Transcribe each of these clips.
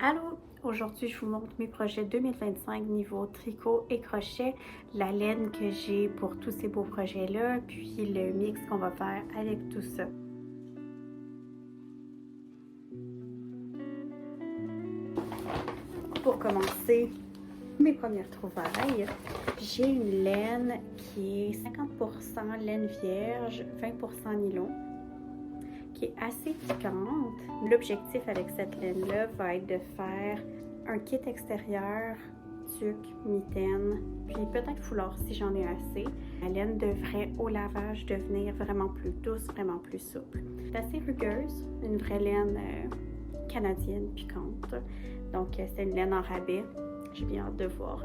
Allô! Aujourd'hui, je vous montre mes projets 2025 niveau tricot et crochet, la laine que j'ai pour tous ces beaux projets-là, puis le mix qu'on va faire avec tout ça. Pour commencer mes premières trouvailles, j'ai une laine qui est 50% laine vierge, 20% nylon, qui est assez piquante. L'objectif avec cette laine-là va être de faire un kit extérieur, tuque, mitaine, puis peut-être foulard si j'en ai assez. La laine devrait au lavage devenir vraiment plus douce, vraiment plus souple. C'est assez rugueuse, une vraie laine canadienne piquante. Donc c'est une laine en rabais. J'ai bien hâte de voir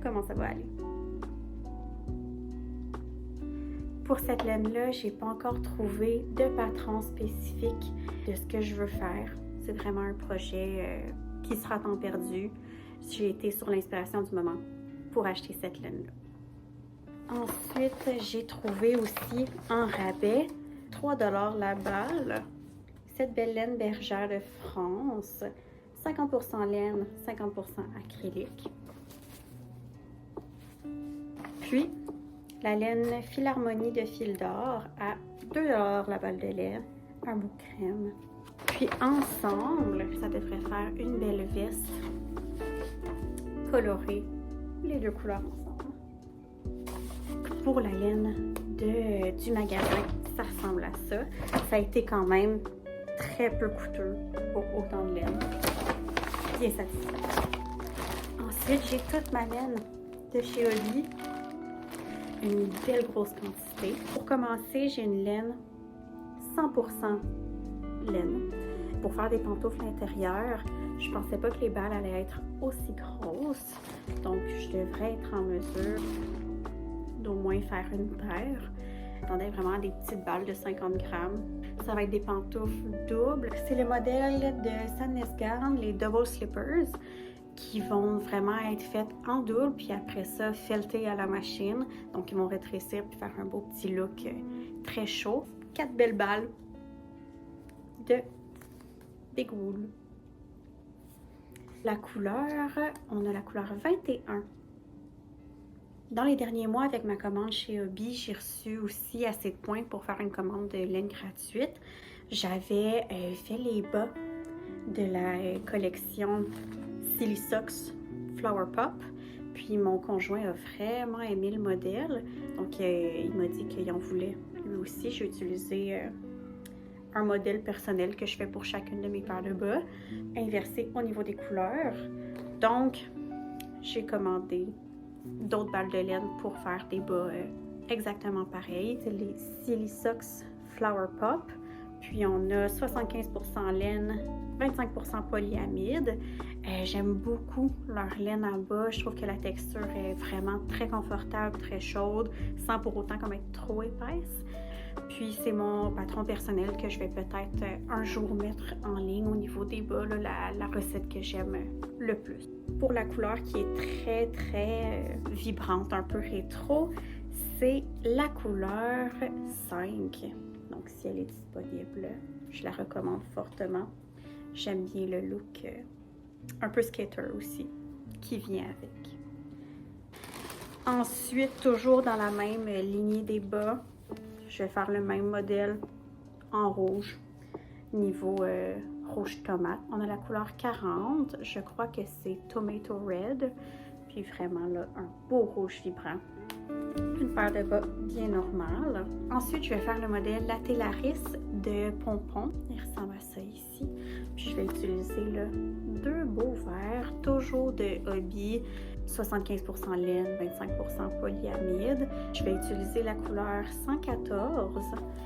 comment ça va aller. Pour cette laine-là, j'ai pas encore trouvé de patron spécifique de ce que je veux faire. C'est vraiment un projet qui sera temps perdu. J'ai été sur l'inspiration du moment pour acheter cette laine-là. Ensuite, j'ai trouvé aussi en rabais 3 $ la balle. Cette belle laine bergère de France. 50% laine, 50% acrylique. Puis, la laine Philharmonie de fil d'or à 2 $ la balle de lait, un beau crème. Puis ensemble, ça devrait faire une belle veste colorée, les deux couleurs ensemble. Pour la laine du magasin, ça ressemble à ça. Ça a été quand même très peu coûteux pour autant de laine. Bien satisfait. Ensuite, j'ai toute ma laine de chez Hobbii. Une belle grosse quantité. Pour commencer, j'ai une laine 100% laine. Pour faire des pantoufles intérieures, je pensais pas que les balles allaient être aussi grosses. Donc, je devrais être en mesure d'au moins faire une paire. J'attendais vraiment des petites balles de 50 grammes. Ça va être des pantoufles doubles. C'est le modèle de Sandnesgarn, les Double Slippers, qui vont vraiment être faites en double, puis après ça, felletées à la machine. Donc, ils vont rétrécir puis faire un beau petit look très chaud. 4 belles balles de Big Wool. La couleur, on a la couleur 21. Dans les derniers mois, avec ma commande chez Hobbii, j'ai reçu aussi assez de points pour faire une commande de laine gratuite. J'avais fait les bas de la collection Silly Socks Flower Pop. Puis mon conjoint a vraiment aimé le modèle. Donc il m'a dit qu'il en voulait lui aussi. J'ai utilisé un modèle personnel que je fais pour chacune de mes paires de bas, inversé au niveau des couleurs. Donc j'ai commandé d'autres balles de laine pour faire des bas exactement pareils. C'est les Silly Socks Flower Pop. Puis on a 75% laine, 25% polyamide. J'aime beaucoup leur laine en bas. Je trouve que la texture est vraiment très confortable, très chaude, sans pour autant comme être trop épaisse. Puis c'est mon patron personnel que je vais peut-être un jour mettre en ligne au niveau des bas, là, la recette que j'aime le plus. Pour la couleur qui est très vibrante, un peu rétro, c'est la couleur 5. Donc si elle est disponible, je la recommande fortement. J'aime bien le look un peu skater aussi qui vient avec. Ensuite, toujours dans la même lignée des bas, je vais faire le même modèle en rouge, niveau rouge tomate. On a la couleur 40, je crois que c'est Tomato Red, puis vraiment là, un beau rouge vibrant. Une paire de bas bien normale. Ensuite, je vais faire le modèle Latellaris de Pompon. Il ressemble à ça ici. Puis je vais utiliser là, deux beaux verres, toujours de Hobbii, 75% laine, 25% polyamide. Je vais utiliser la couleur 114,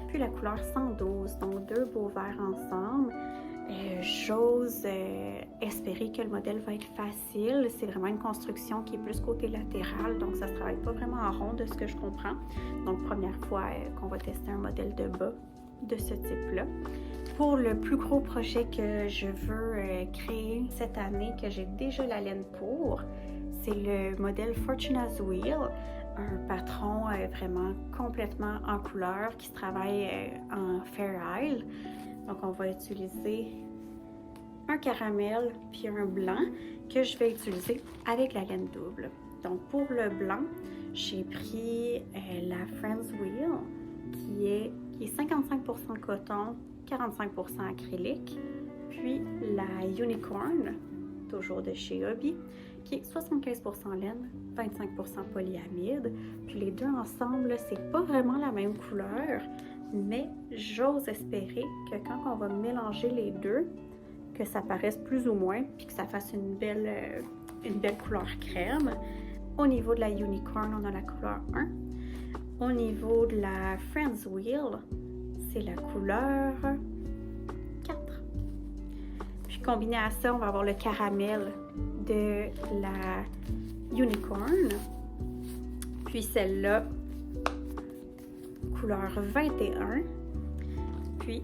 puis la couleur 112, donc deux beaux verres ensemble. J'ose espérer que le modèle va être facile. C'est vraiment une construction qui est plus côté latéral, donc ça ne se travaille pas vraiment en rond de ce que je comprends. Donc, première fois qu'on va tester un modèle de bas de ce type-là. Pour le plus gros projet que je veux créer cette année, que j'ai déjà la laine pour, c'est le modèle Fortuna's Wheel, un patron vraiment complètement en couleur qui se travaille en Fair Isle. Donc, on va utiliser un caramel puis un blanc que je vais utiliser avec la laine double. Donc pour le blanc, j'ai pris la Friends Wheel qui est 55% coton, 45% acrylique, puis la Unicorn, toujours de chez Hobbii, qui est 75% laine, 25% polyamide. Puis les deux ensemble, c'est pas vraiment la même couleur, mais j'ose espérer que quand on va mélanger les deux, que ça paraisse plus ou moins, puis que ça fasse une belle couleur crème. Au niveau de la Unicorn, on a la couleur 1. Au niveau de la Friends Wheel, c'est la couleur 4. Puis combiné à ça, on va avoir le caramel de la Unicorn. Puis celle-là, couleur 21. Puis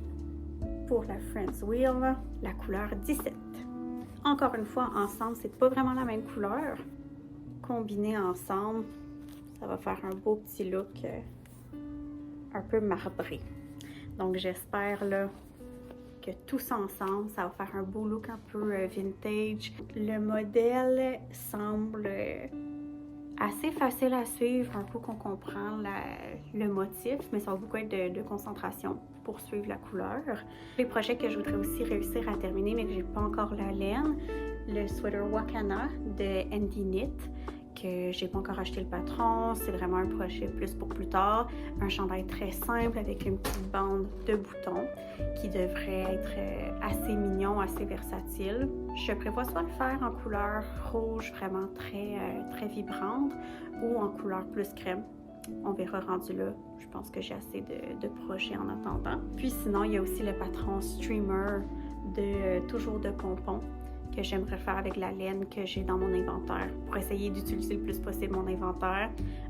pour la Friends Wheel, la couleur 17. Encore une fois, ensemble, c'est pas vraiment la même couleur. Combiné ensemble, ça va faire un beau petit look un peu marbré. Donc j'espère là que tous ensemble, ça va faire un beau look un peu vintage. Le modèle semble assez facile à suivre, un coup qu'on comprend le motif, mais ça va beaucoup être de concentration pour suivre la couleur. Les projets que je voudrais aussi réussir à terminer, mais que j'ai pas encore la laine, le sweater Wakana de Andy Knit, que j'ai pas encore acheté le patron, c'est vraiment un projet plus pour plus tard. Un chandail très simple avec une petite bande de boutons qui devrait être assez mignon, assez versatile. Je prévois soit le faire en couleur rouge vraiment très vibrante ou en couleur plus crème. On verra rendu là. Je pense que j'ai assez de projets en attendant. Puis sinon, il y a aussi le patron streamer toujours de pompons que j'aimerais faire avec la laine que j'ai dans mon inventaire pour essayer d'utiliser le plus possible mon inventaire.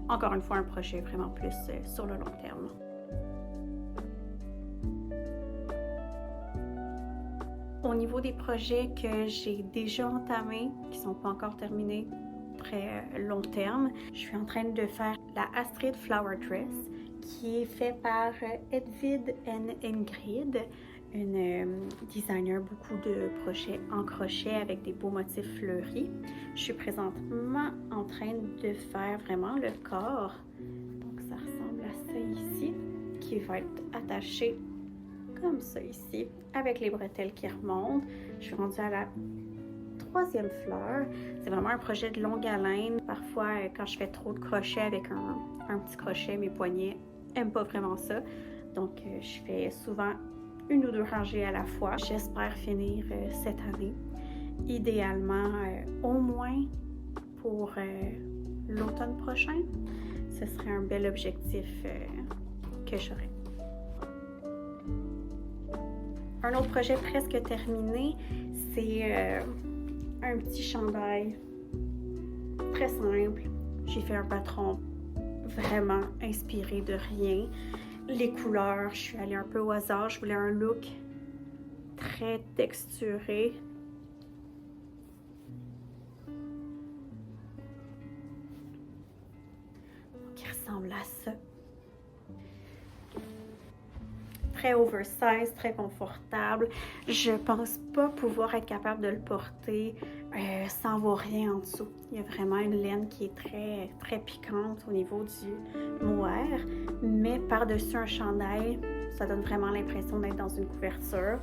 Encore une fois, un projet vraiment plus sur le long terme. Au niveau des projets que j'ai déjà entamés, qui ne sont pas encore terminés, très long terme, je suis en train de faire la Astrid Flower Dress qui est fait par Edvid & Ingrid, une designer, beaucoup de projets en crochet avec des beaux motifs fleuris. Je suis présentement en train de faire vraiment le corps. Donc ça ressemble à ça ici, qui va être attaché comme ça ici, avec les bretelles qui remontent. Je suis rendue à la 3e fleur. C'est vraiment un projet de longue haleine. Parfois, quand je fais trop de crochets avec un petit crochet, mes poignets n'aiment pas vraiment ça. Donc, je fais souvent une ou deux rangées à la fois. J'espère finir cette année. Idéalement, au moins pour l'automne prochain. Ce serait un bel objectif que j'aurais. Un autre projet presque terminé, c'est un petit chandail très simple. J'ai fait un patron vraiment inspiré de rien. Les couleurs, je suis allée un peu au hasard. Je voulais un look très texturé. Qui ressemble à ça. Très oversize, très confortable. Je pense pas pouvoir être capable de le porter sans avoir rien en dessous. Il y a vraiment une laine qui est très piquante au niveau du mohair, mais par-dessus un chandail, ça donne vraiment l'impression d'être dans une couverture.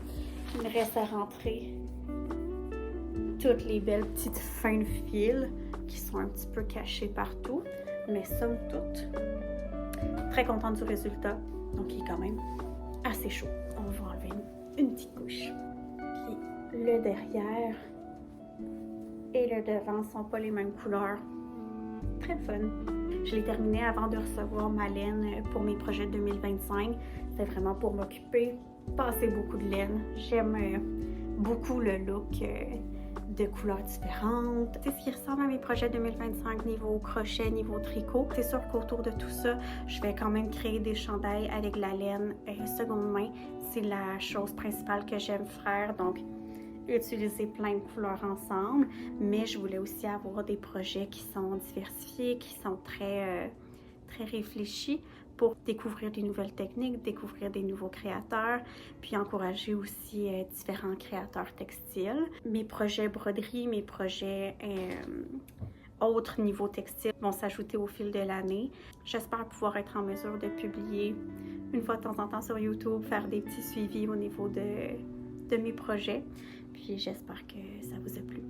Il me reste à rentrer toutes les belles petites fins de fil qui sont un petit peu cachées partout, mais somme toute, très contente du résultat. Donc, il est quand même assez chaud. On va enlever une petite couche. Puis le derrière et le devant sont pas les mêmes couleurs. Très fun. Je l'ai terminé avant de recevoir ma laine pour mes projets de 2025. C'était vraiment pour m'occuper, passer beaucoup de laine. J'aime beaucoup le look de couleurs différentes. C'est ce qui ressemble à mes projets 2025 niveau crochet, niveau tricot. C'est sûr qu'autour de tout ça, je vais quand même créer des chandails avec la laine seconde main. C'est la chose principale que j'aime faire. Donc, utiliser plein de couleurs ensemble. Mais je voulais aussi avoir des projets qui sont diversifiés, qui sont très réfléchis. pour découvrir des nouvelles techniques, découvrir des nouveaux créateurs, puis encourager aussi différents créateurs textiles. Mes projets broderie, mes projets autres niveaux textiles vont s'ajouter au fil de l'année. J'espère pouvoir être en mesure de publier une fois de temps en temps sur YouTube, faire des petits suivis au niveau de mes projets. Puis j'espère que ça vous a plu.